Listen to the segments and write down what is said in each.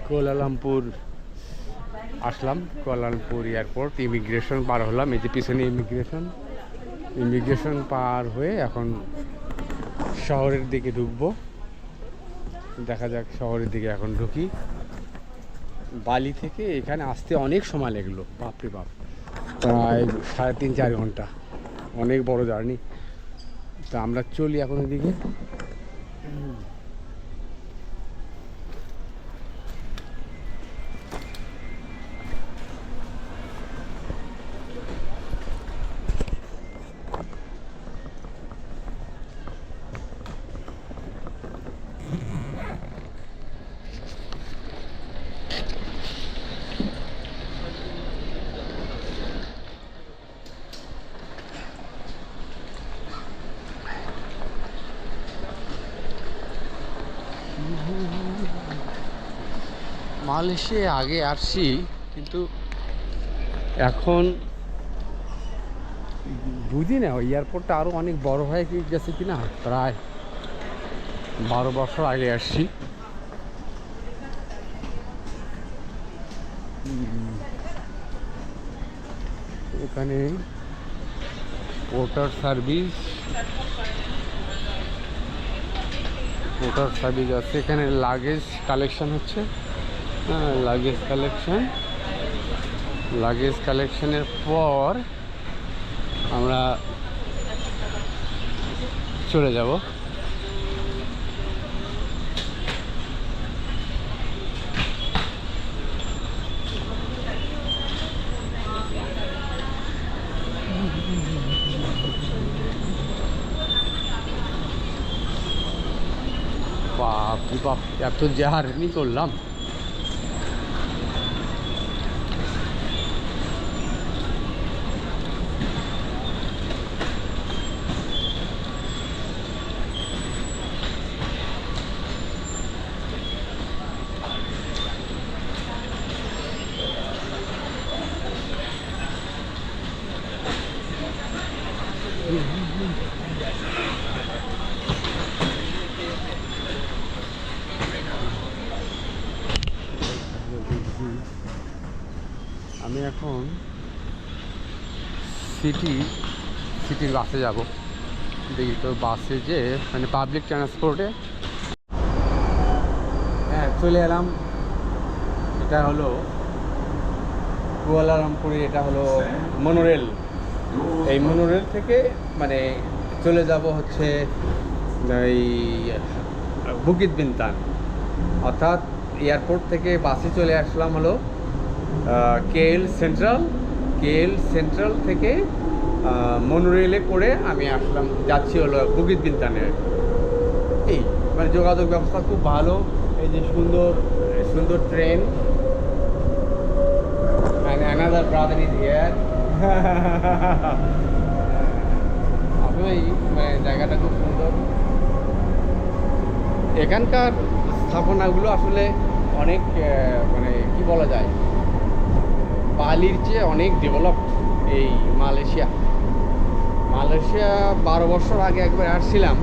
Kuala Lumpur আসলাম। Kuala Lumpur airport, immigration পার হলাম। এই যে পিছনে ইমিগ্রেশন পার হয়ে এখন শহরের দিকে ঢুকবো। দেখা যাক, শহরের দিকে এখন ঢুকি। বালি থেকে এখানে আসতে অনেক সময় লাগলো, বাপরে বাপ, প্রায় 3.5-4 ঘন্টা, অনেক বড় জার্নি। তা আমরা চলি এখন এদিকে। মালয়েশিয়া আগে আসছি, কিন্তু এখন বুঝি না ওই এয়ারপোর্টটা আরও অনেক বড় হয়ে গেছে কিনা। প্রায় 12 বছর আগে আসছি। এখানে পোর্টার সার্ভিস আছে। এখানে লাগেজ কালেকশন হচ্ছে। হ্যাঁ, লাগেজ কালেকশনের পর আমরা চলে যাব। বাপ রে বাপ, এত জার্নি করলাম। আমি এখন সিটির বাসে যাব। দেখি তো বাসে যে মানে পাবলিক ট্রান্সপোর্টে। হ্যাঁ, চলে এলাম। এটা হলো কুয়ালালামপুরে, এটা হলো মনোরেল। এই মনোরেল থেকে মানে চলে যাব হচ্ছে এই বুকিত বিন্তান, অর্থাৎ এয়ারপোর্ট থেকে বাসে চলে আসলাম হলো কেএল সেন্ট্রাল থেকে মনোরেলে করে আমি যাচ্ছি হলো বুকিত বিন্তানে। এই মানে যোগাযোগ ব্যবস্থা খুব ভালো। এই যে সুন্দর train. and another brother is here. আসলেই মানে জায়গাটা খুব সুন্দর। এখানকার স্থাপনাগুলো আসলে অনেক মানে কি বলা যায়, বালির চেয়ে অনেক ডেভেলপড। এই মালয়েশিয়া 12 বছর আগে একবার আসছিলাম।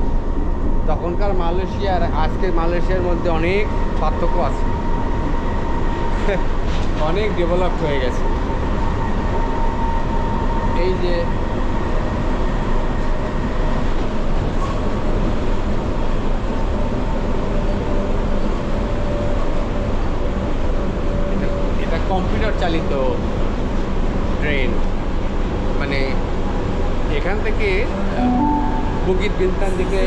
তখনকার মালয়েশিয়া আর আজকের মালয়েশিয়ার মধ্যে অনেক পার্থক্য আছে। অনেক ডেভেলপড হয়ে গেছে। এই যে এটা কম্পিউটার চালিত ট্রেন। মানে এখান থেকে বুকিত বিন্তান দিকে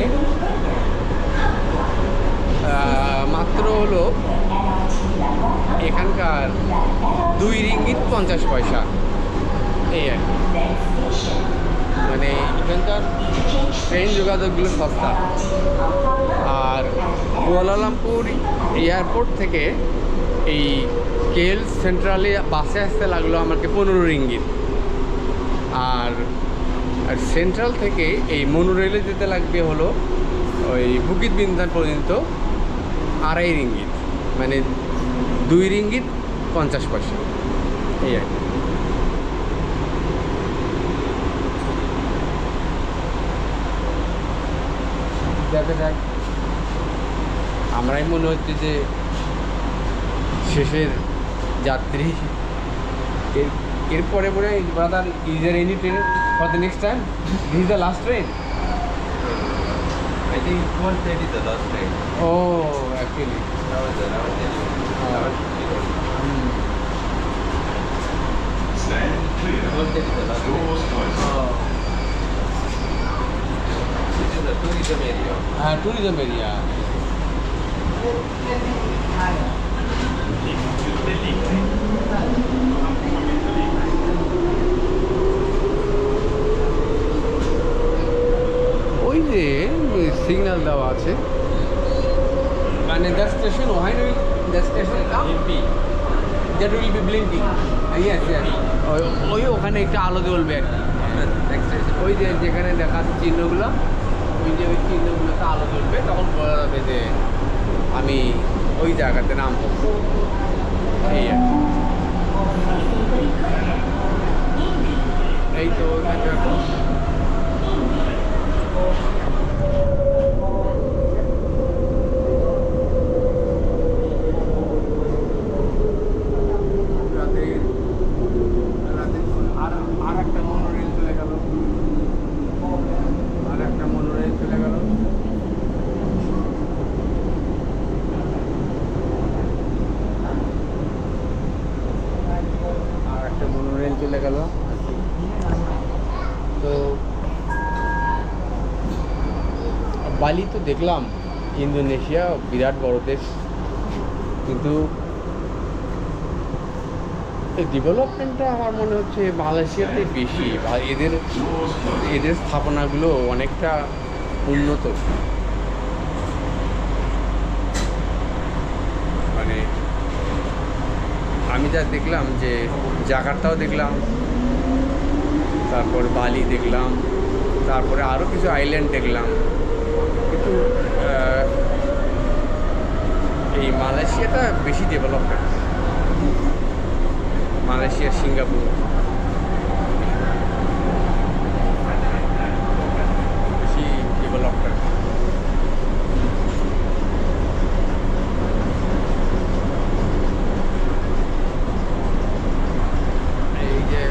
মাত্র হলো এখানকার 2 রিঙ্গিত 50 পয়সা, এই আর কি। মানে এখানকার ট্রেন যোগাযোগগুলো সস্তা। আর কুয়ালালামপুর এয়ারপোর্ট থেকে এই কেএল সেন্ট্রালে বাসে আসতে লাগলো আমাকে 15 রিঙ্গিত। আর সেন্ট্রাল থেকে এই মনোরেলে যেতে লাগবে হলো ওই বুকিত বিন্তান পর্যন্ত 2.5 রিঙ্গিত, মানে 2 রিঙ্গিত 50 পয়সা, এই আর কি। দেখা যাক, আমরাই মনে হচ্ছে যে শেষের যাত্রী। এরপরে পরে brother is there any train for the next time? This is the last train? I think 1:30 the last train. ও actually That was the last train. That was 1:30 the last train. This is a tourism area. হ্যাঁ tourism area. ওই যে signal দেওয়া আছে মানে the station when will the station come that will be blinking. Yes yes ওই ওখানে একটা আলো জ্বলবে আর কি। Next station. ওই যে যেখানে দেখা যাচ্ছে চিহ্নগুলো, ওই যে ওই চিহ্নগুলোতে আলো জ্বলবে, তখন বোঝা যাবে যে আমি ওই জায়গাতে নামবো। এই আর কি। এই তো আর একটা মনোরেল চলে গেল, আর একটা মনোরেল চলে গেল। আর একটা মনোরেল চলে গেল। তো বালি তো দেখলাম, ইন্দোনেশিয়া বিরাট বড় দেশ, কিন্তু এই ডেভেলপমেন্টটা আমার মনে হচ্ছে মালয়েশিয়াতে বেশি, বা এদের স্থাপনাগুলো অনেকটা উন্নত। মানে আমি যা দেখলাম যে জাকার্তাও দেখলাম, তারপর বালি দেখলাম, তারপরে আরও কিছু আইল্যান্ড দেখলাম, কিন্তু এই মালয়েশিয়াটা বেশি ডেভেলপমেন্ট। মালয়েশিয়া, সিঙ্গাপুর বেশি ডেভেলপমেন্ট। এই যে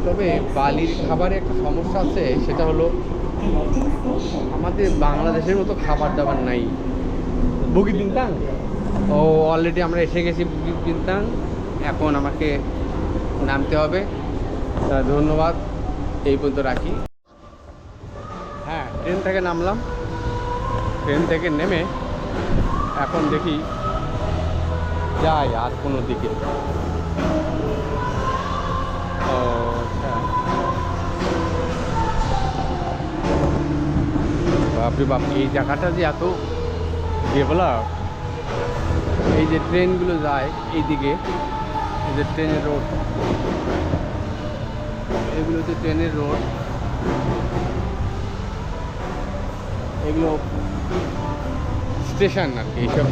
তবে বালির খাবারে একটা সমস্যা আছে, সেটা হলো আমাদের বাংলাদেশের মতো খাবার দাবার নাই। বুকিট বিনতাং, ও অলরেডি আমরা এসে গেছি বুকিট বিনতাং, এখন আমাকে নামতে হবে। তা ধন্যবাদ, এই পর্যন্ত রাখি। হ্যাঁ, ট্রেন থেকে নামলাম, ট্রেন থেকে নেমে এখন দেখি যাই আর কোনো দিকে। ও আচ্ছা, বাপরে বাপ, এই জায়গাটা যে এত ডেভেলপ। এই যে ট্রেনগুলো যায় এইদিকে, এই যে ট্রেনের রোড, এগুলো হচ্ছে ট্রেনের রোড, এগুলো স্টেশন আর কি। এইসব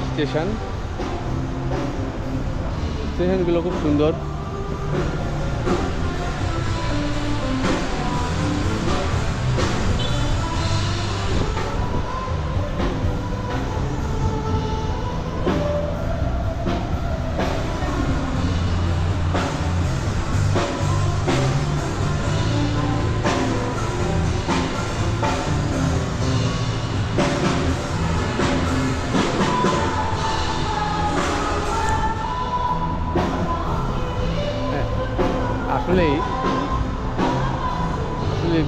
স্টেশনগুলো খুব সুন্দর। আসলে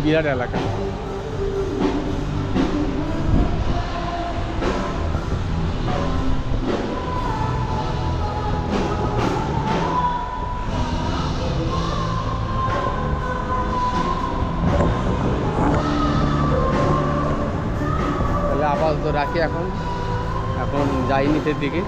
বিরাট এলাকা। তাহলে আপাতত রাখি, এখন যাই নিচের দিকে।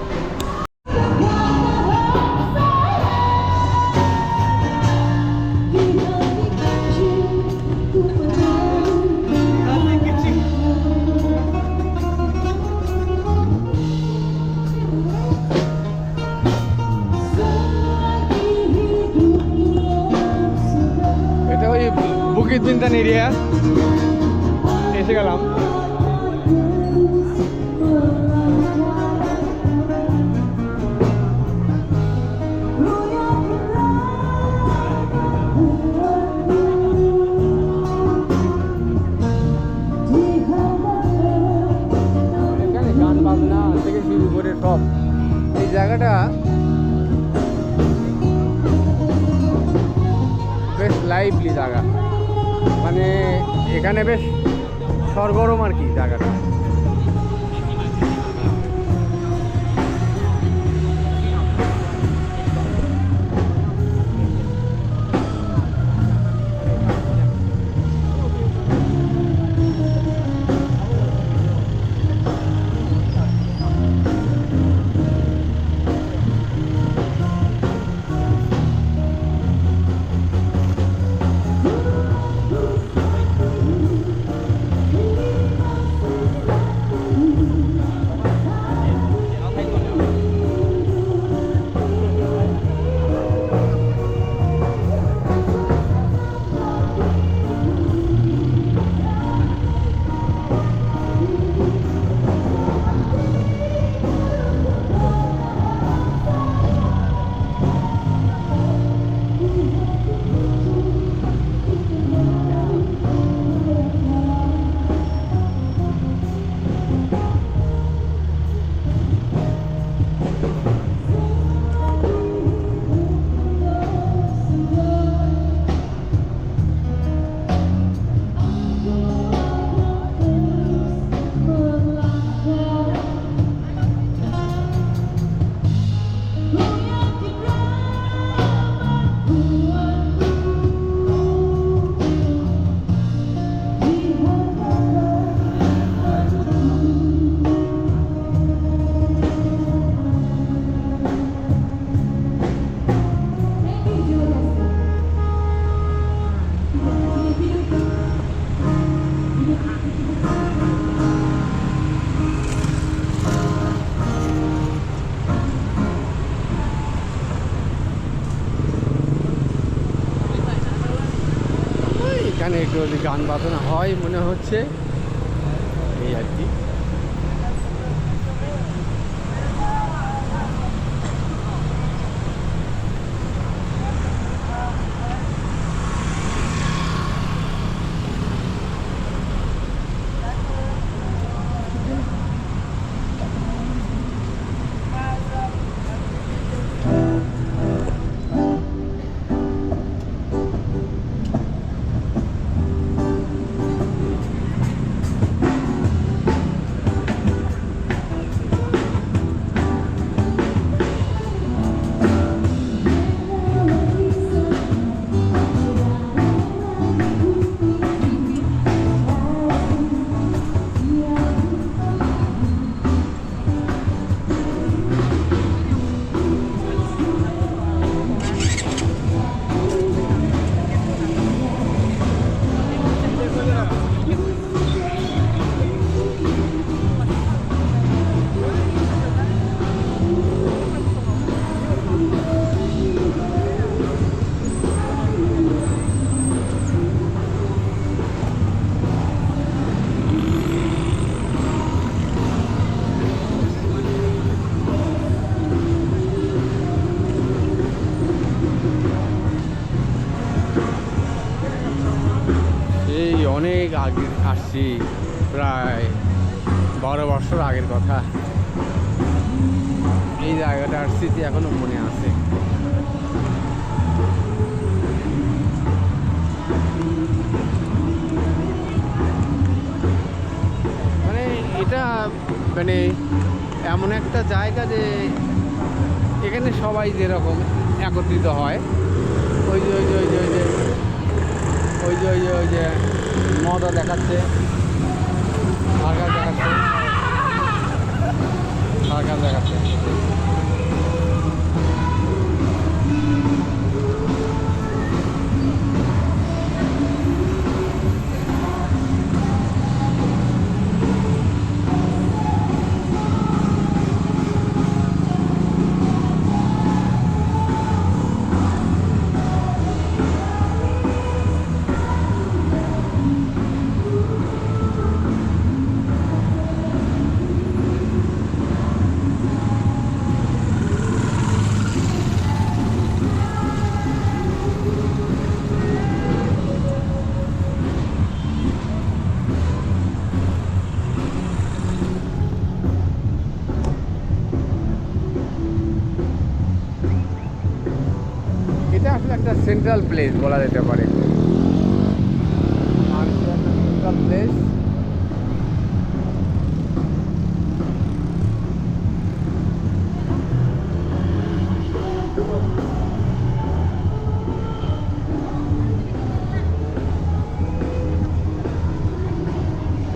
বিদ্বিন্তান এরিয়া এসে গেলাম। এখানে গান বাজনা থেকে শুরু করে সব, এই জায়গাটা বেশ লাইভলি জায়গা, মানে এখানে বেশ সরগরম আর কি জায়গাটা। এখানে একটু যদি গান বাজনা হয় মনে হচ্ছে, এই আর কি। অনেক আগে আসছি, প্রায় 12 বছর আগের কথা। এই জায়গাটার স্মৃতি এখনো মনে আছে। মানে এটা মানে এমন একটা জায়গা যে এখানে সবাই যেরকম একত্রিত হয়, ওই যে ওই যে ওই যে ওই যে ওই যে ওই যে ওই যে মদও দেখাচ্ছে, সার্কাস দেখাচ্ছে, সার্কাস দেখাচ্ছে। একটা সেন্ট্রাল প্লেস বলা যেতে পারে। Central place.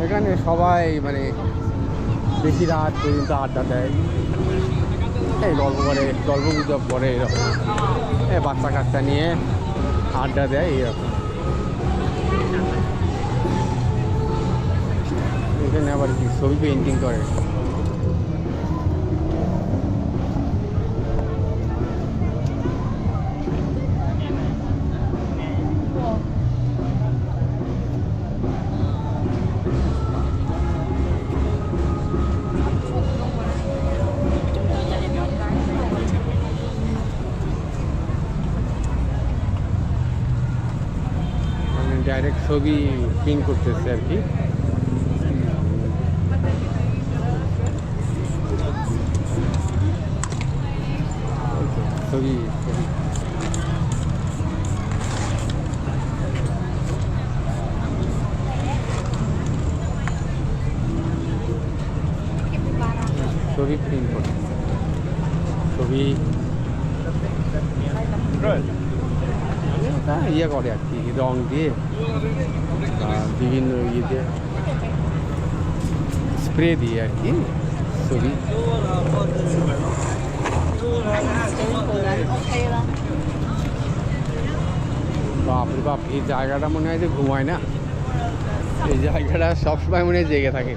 এখানে সবাই মানে বেশি রাত পর্যন্ত আড্ডা দেয়, এই গল্প করে, গল্প গুজব করে, এরকম বাচ্চা কাচ্চা নিয়ে আড্ডা দেয় এরকম। এখানে আবার কি ছবি পেন্টিং করে। ডাইরেক্ট ছবি প্রিন্ট করতেছে আর কি। ছবি ছবি ছবি প্রিন্ট করতেছে, ছবি ইয়ে করে আর কি, রং দিয়ে বিভিন্ন ইয়েতে স্প্রে দিয়ে আর কি ছবি। বাপরে বাপ, এই জায়গাটা মনে হয় যে ঘুমায় না, এই জায়গাটা সবসময় মনে হয় জেগে থাকে,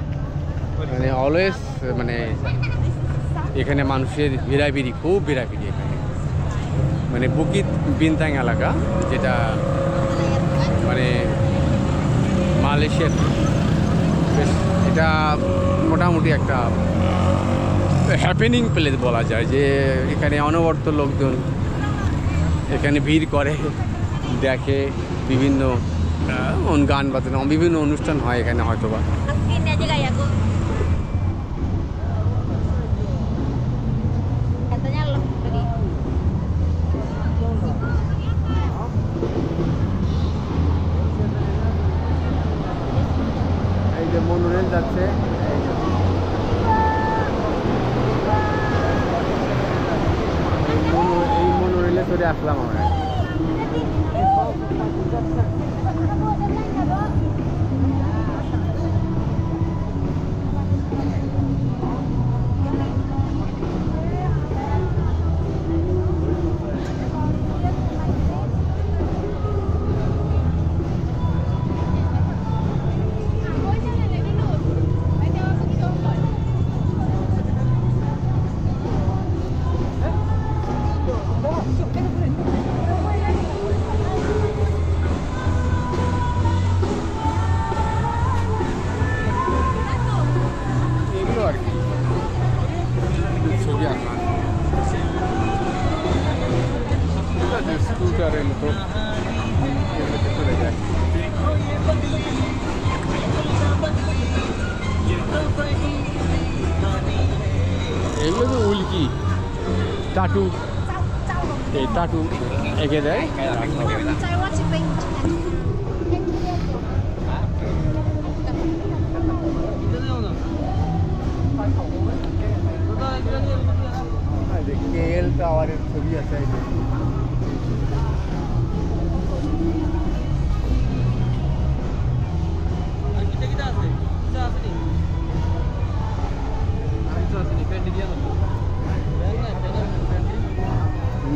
মানে অলওয়েজ, মানে এখানে মানুষের ভিড়াভিড়ি, খুব ভিড়াভিড়ি এখানে, মানে বুকিত বিনতাং এলাকা, যেটা মানে মালয়েশিয়ার বেশ, এটা মোটামুটি একটা হ্যাপেনিং প্লেস বলা যায়, যে এখানে অনবরত লোকজন এখানে ভিড় করে, দেখে, বিভিন্ন গান বাজনা, বিভিন্ন অনুষ্ঠান হয় এখানে হয়তো বা। এই যে মনোরেল যাচ্ছে, এই মনোরেলে চলে আসলাম আমরা। স্কুটারের মতো চলে যায়। এগুলো তো উল্কি টাটু, এই টাটু এঁকে দেয়। কেএল টাওয়ারের ছবি আছে।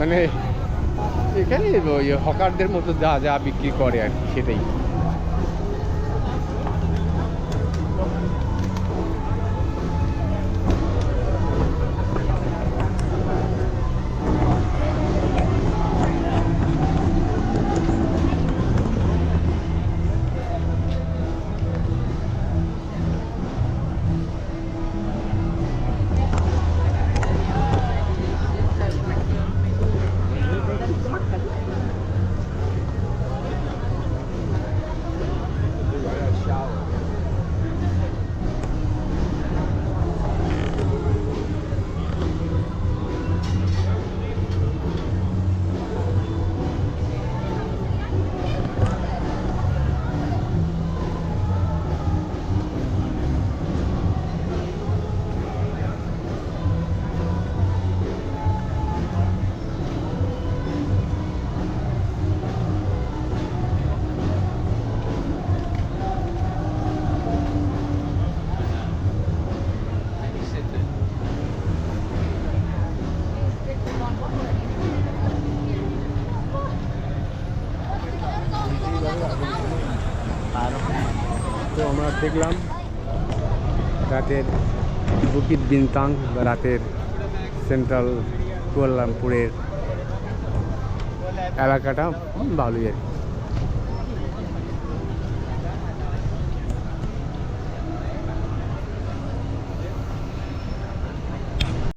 মানে এখানে ওই হকারদের মতো যা যা বিক্রি করে আর কি, সেটাই। দেখলাম রাতের বুকিট বিনতাং বা রাতের সেন্ট্রাল কুয়ালালামপুরের এলাকাটা ভালোই আর কি।